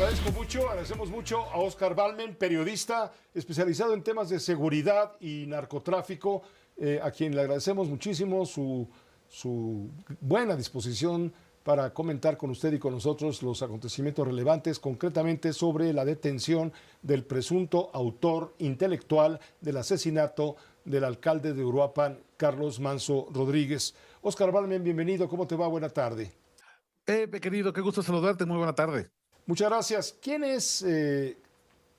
Agradecemos mucho a Oscar Balmen, periodista especializado en temas de seguridad y narcotráfico, a quien le agradecemos muchísimo su buena disposición para comentar con usted y con nosotros los acontecimientos relevantes, concretamente sobre la detención del presunto autor intelectual del asesinato del alcalde de Uruapan, Carlos Manso Rodríguez. Oscar Balmen, bienvenido, ¿cómo te va? Buena tarde. Pepe, querido, qué gusto saludarte. Muy buena tarde. Muchas gracias. ¿Quién es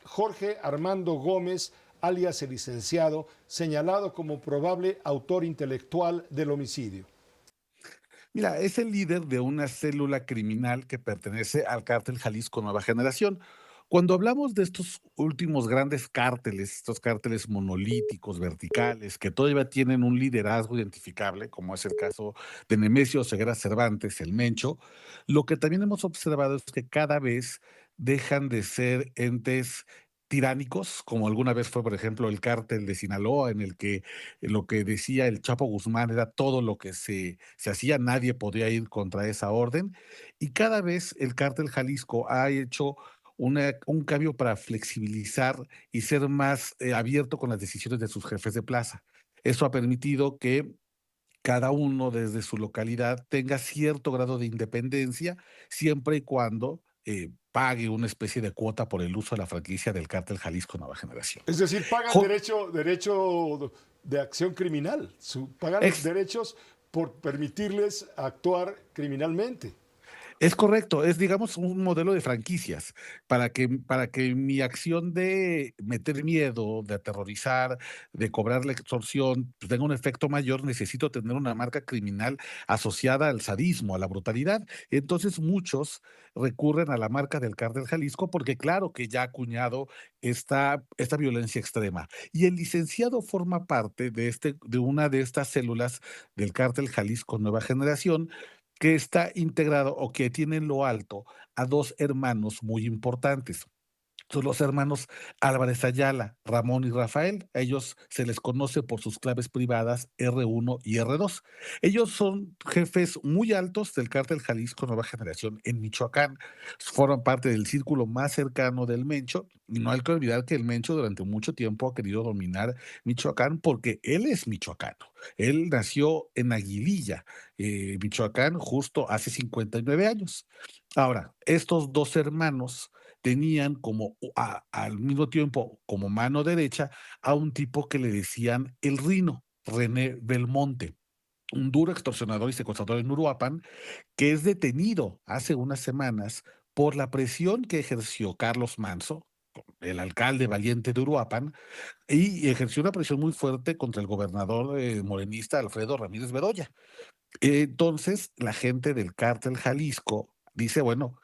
Jorge Armando Gómez, alias el licenciado, señalado como probable autor intelectual del homicidio? Mira, es el líder de una célula criminal que pertenece al cártel Jalisco Nueva Generación. Cuando hablamos de estos últimos grandes cárteles, estos cárteles monolíticos, verticales, que todavía tienen un liderazgo identificable, como es el caso de Nemesio Ceguera Cervantes, el Mencho, lo que también hemos observado es que cada vez dejan de ser entes tiránicos, como alguna vez fue, por ejemplo, el cártel de Sinaloa, en el que lo que decía el Chapo Guzmán era todo lo que se hacía, nadie podía ir contra esa orden. Y cada vez el cártel Jalisco ha hecho un cambio para flexibilizar y ser más abierto con las decisiones de sus jefes de plaza. Eso ha permitido que cada uno desde su localidad tenga cierto grado de independencia, siempre y cuando pague una especie de cuota por el uso de la franquicia del cártel Jalisco Nueva Generación. Es decir, pagan Jo- derecho de acción criminal, pagan ex- derechos por permitirles actuar criminalmente. Es correcto, es, digamos, un modelo de franquicias para que mi acción de meter miedo, de aterrorizar, de cobrar la extorsión, pues, tenga un efecto mayor, necesito tener una marca criminal asociada al sadismo, a la brutalidad. Entonces, muchos recurren a la marca del Cártel Jalisco porque claro que ya ha acuñado esta violencia extrema. Y el licenciado forma parte de una de estas células del Cártel Jalisco Nueva Generación, que está integrado o que tiene en lo alto a 2 hermanos muy importantes. Son los hermanos Álvarez Ayala, Ramón y Rafael. A ellos se les conoce por sus claves privadas R1 y R2. Ellos son jefes muy altos del cártel Jalisco Nueva Generación en Michoacán. Forman parte del círculo más cercano del Mencho. Y no hay que olvidar que el Mencho durante mucho tiempo ha querido dominar Michoacán porque él es michoacano. Él nació en Aguililla, Michoacán, justo hace 59 años. Ahora, estos dos hermanos tenían como al mismo tiempo como mano derecha a un tipo que le decían el Rino, René Belmonte, un duro extorsionador y secuestrador en Uruapan, que es detenido hace unas semanas por la presión que ejerció Carlos Manso, el alcalde valiente de Uruapan, y ejerció una presión muy fuerte contra el gobernador morenista Alfredo Ramírez Bedoya. Entonces, la gente del cártel Jalisco dice, bueno,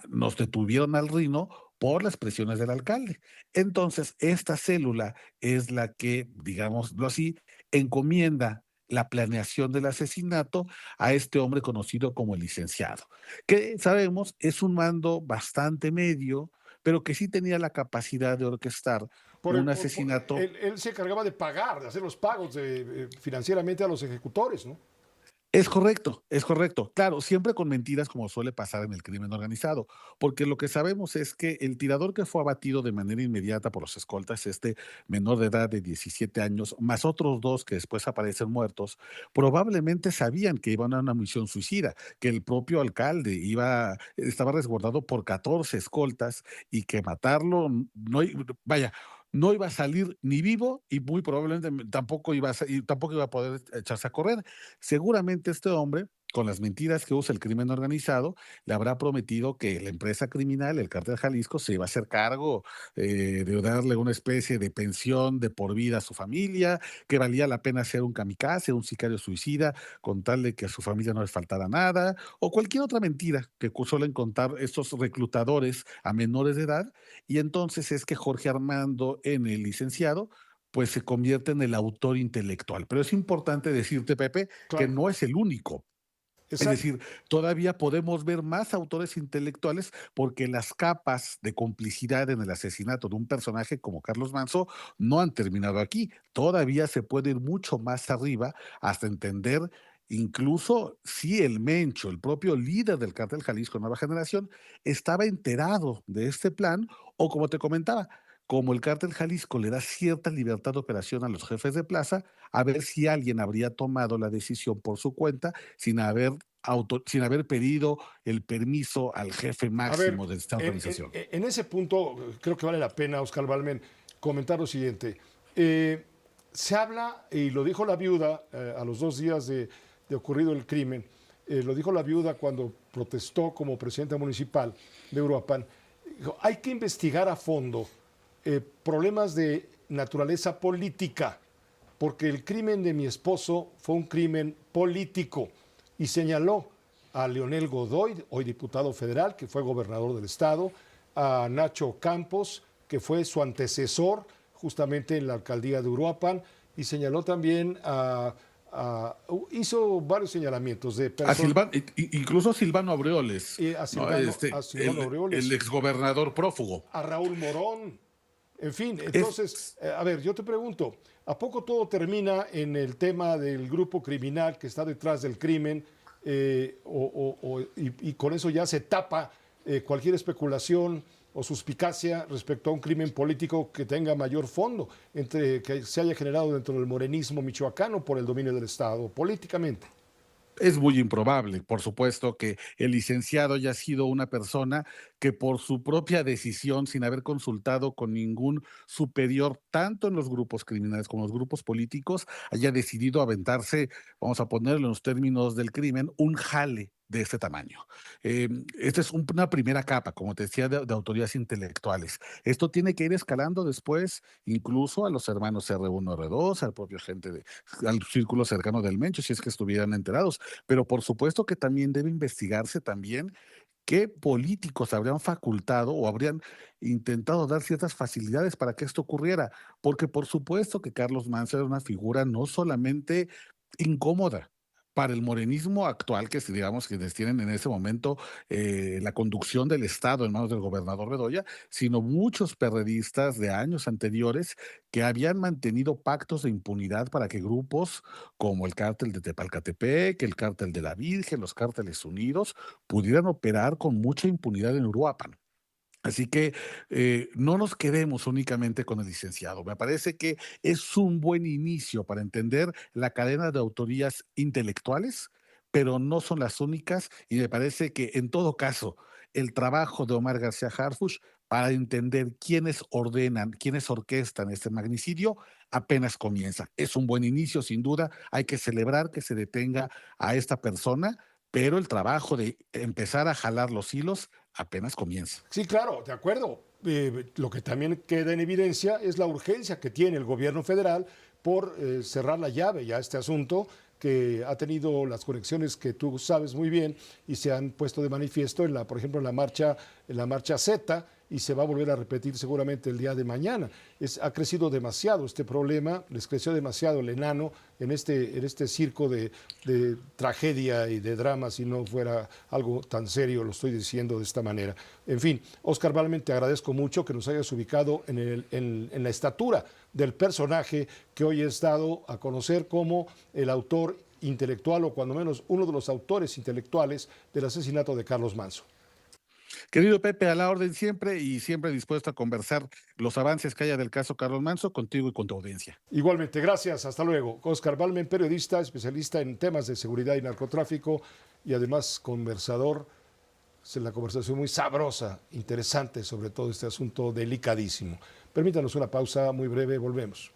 nos detuvieron al Rino por las presiones del alcalde. Entonces, esta célula es la que, digámoslo así, encomienda la planeación del asesinato a este hombre conocido como el licenciado, que sabemos es un mando bastante medio, pero que sí tenía la capacidad de orquestar un asesinato. Él se encargaba de pagar, de hacer los pagos financieramente a los ejecutores, ¿no? Es correcto, es correcto. Claro, siempre con mentiras como suele pasar en el crimen organizado, porque lo que sabemos es que el tirador que fue abatido de manera inmediata por los escoltas, este menor de edad de 17 años, más otros dos que después aparecen muertos, probablemente sabían que iban a una misión suicida, que el propio alcalde estaba resguardado por 14 escoltas y que matarlo, no, vaya, no iba a salir ni vivo y muy probablemente tampoco iba a poder echarse a correr. Seguramente este hombre, con las mentiras que usa el crimen organizado, le habrá prometido que la empresa criminal, el Cártel Jalisco, se iba a hacer cargo de darle una especie de pensión de por vida a su familia, que valía la pena ser un kamikaze, un sicario suicida, con tal de que a su familia no les faltara nada, o cualquier otra mentira que suelen contar estos reclutadores a menores de edad. Y entonces es que Jorge Armando, en el licenciado, pues se convierte en el autor intelectual. Pero es importante decirte, Pepe, que Claro, no es el único. Es exacto. decir, todavía podemos ver más autores intelectuales porque las capas de complicidad en el asesinato de un personaje como Carlos Manso no han terminado aquí. Todavía se puede ir mucho más arriba hasta entender incluso si el Mencho, el propio líder del cártel Jalisco Nueva Generación, estaba enterado de este plan, o como te comentaba, como el cártel Jalisco le da cierta libertad de operación a los jefes de plaza, a ver si alguien habría tomado la decisión por su cuenta sin haber pedido el permiso al jefe A ver, máximo de esta organización. en ese punto creo que vale la pena, Oscar Balmen, comentar lo siguiente. Eh, Se habla, y lo dijo la viuda a los 2 días de ocurrido el crimen, lo dijo la viuda cuando protestó como presidenta municipal de Uruapan, dijo, hay que investigar a fondo problemas de naturaleza política, porque el crimen de mi esposo fue un crimen político, y señaló a Leonel Godoy, hoy diputado federal, que fue gobernador del estado, a Nacho Campos, que fue su antecesor justamente en la alcaldía de Uruapan, y señaló también hizo varios señalamientos de A personas, Incluso a Silvano Aureoles, a ¿no? A Silvano El Aureoles, exgobernador prófugo. a Raúl Morón, en fin. Entonces, Es, a ver, yo te pregunto, ¿a poco todo termina en el tema del grupo criminal que está detrás del crimen y con eso ya se tapa cualquier especulación o suspicacia respecto a un crimen político que tenga mayor fondo, que se haya generado dentro del morenismo michoacano por el dominio del Estado políticamente? Es muy improbable, por supuesto, que el licenciado haya sido una persona que por su propia decisión, sin haber consultado con ningún superior, tanto en los grupos criminales como en los grupos políticos, haya decidido aventarse, vamos a ponerlo en los términos del crimen, un jale de este tamaño. Esta es una primera capa, como te decía, de autoridades intelectuales. Esto tiene que ir escalando después, incluso a los hermanos R1, R2, al propio al círculo cercano del Mencho, si es que estuvieran enterados. Pero por supuesto que también debe investigarse también qué políticos habrían facultado o habrían intentado dar ciertas facilidades para que esto ocurriera, porque por supuesto que Carlos Manso era una figura no solamente incómoda para el morenismo actual, que digamos que tienen en ese momento la conducción del Estado en manos del gobernador Bedoya, sino muchos perredistas de años anteriores que habían mantenido pactos de impunidad para que grupos como el cártel de Tepalcatepec, el cártel de la Virgen, los cárteles unidos, pudieran operar con mucha impunidad en Uruapan. Así que no nos quedemos únicamente con el licenciado. Me parece que es un buen inicio para entender la cadena de autorías intelectuales, pero no son las únicas, y me parece que en todo caso el trabajo de Omar García Harfuch para entender quiénes ordenan, quiénes orquestan este magnicidio, apenas comienza. Es un buen inicio, sin duda. Hay que celebrar que se detenga a esta persona, pero el trabajo de empezar a jalar los hilos apenas comienza. Sí, claro, de acuerdo. Lo que también queda en evidencia es la urgencia que tiene el gobierno federal por cerrar la llave ya a este asunto, que ha tenido las conexiones que tú sabes muy bien y se han puesto de manifiesto por ejemplo, en la marcha Z, y se va a volver a repetir seguramente el día de mañana. Ha crecido demasiado este problema, les creció demasiado el enano en este circo de tragedia y de drama, si no fuera algo tan serio, lo estoy diciendo de esta manera. En fin, Oscar Balmen, te agradezco mucho que nos hayas ubicado en la estatura del personaje que hoy es dado a conocer como el autor intelectual, o cuando menos uno de los autores intelectuales del asesinato de Carlos Manso. Querido Pepe, a la orden siempre y siempre dispuesto a conversar los avances que haya del caso Carlos Manso contigo y con tu audiencia. Igualmente, gracias, hasta luego. Oscar Balmen, periodista, especialista en temas de seguridad y narcotráfico, y además conversador. Es la conversación muy sabrosa, interesante sobre todo este asunto delicadísimo. Permítanos una pausa muy breve, volvemos.